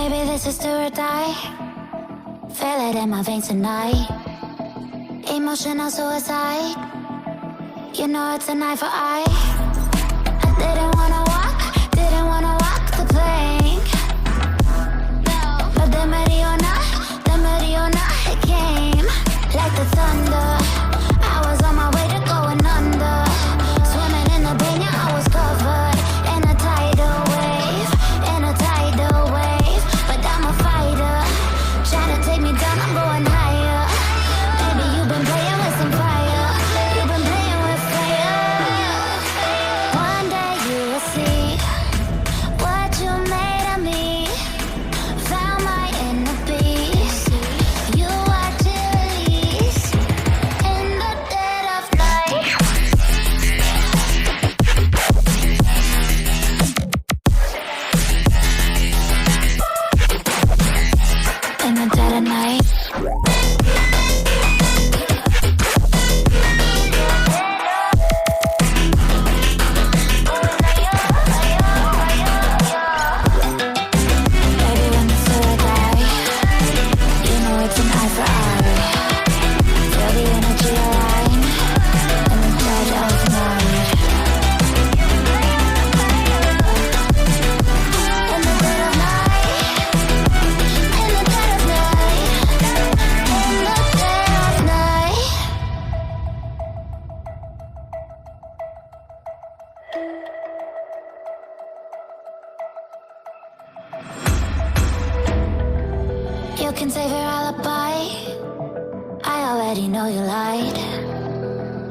Baby, this is do or die. Feel it in my veins tonight. Emotional suicide. You know it's an eye for eye. I didn't wanna walk the plank. But the Mariona, it came like the thunder. I was on my way to going under. Swimming in the banya, I was covered in a tidal wave, But I'm a fighter, trying to take me down, I'm going higher. Baby, you've been playing with some fire. You've been playing with fire. One day you will see what you made of me. Found my inner beast. You watch it release in the dead of night. In the dead of night. Baby, when the soul die, you know it's an eye for eye. Feel the energy align in the dead of night. In the dead of night. In the dead of night. In the dead of night. You can save your alibi. I already know you lied.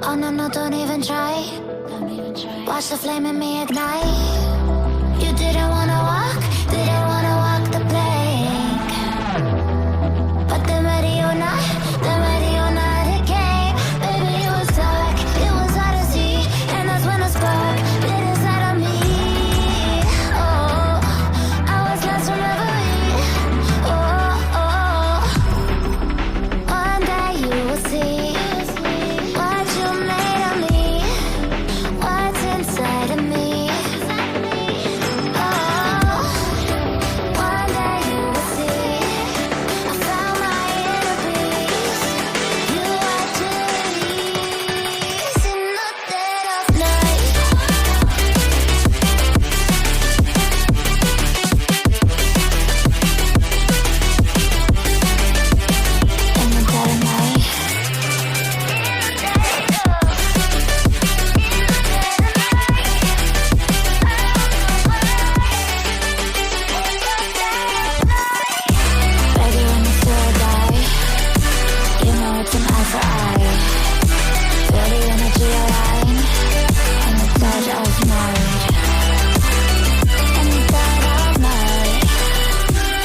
Oh no, no, don't even try. Watch the flame in me ignite. You didn't wanna walk the plank. But the Mariona, it came. Baby, it was dark, it was hard to see. And that's when a spark lit inside of me. Oh, I was lost from reverie. Oh, one day you will see what you made of me, what's inside of me. Oh, one day you will see I found my inner peace. You watch it release in the dead of night. In the dead of night. Baby, when the soul die, you know it's an eye for eye. Feel the energy align in the dead of night. In the dead of night.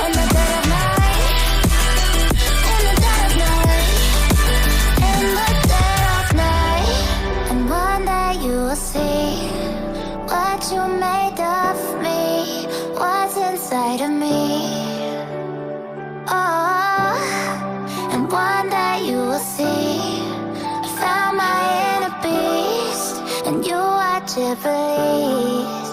In the dead of night. In the dead of night. In the dead of night. And one day you will see what you made of me, what's inside of me. Oh, and one day you will see I found my inner beast, and you watch it release.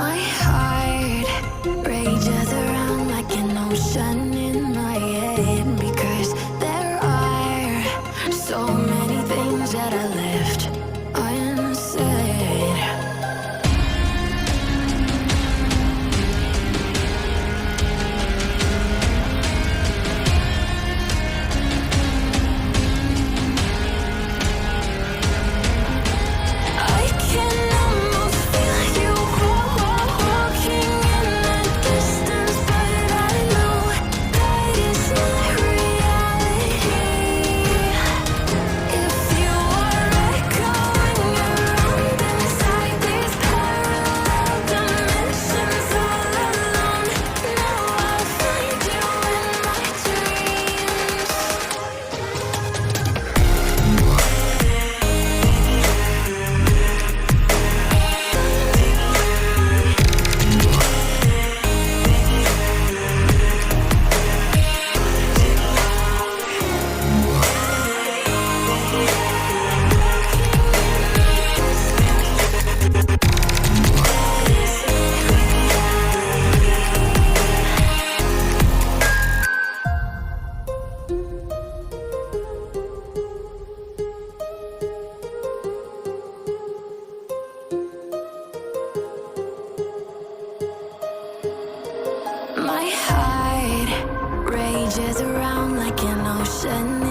My heart rages around like an ocean in my head, because there are so many things that I left unsaid. changes around like an ocean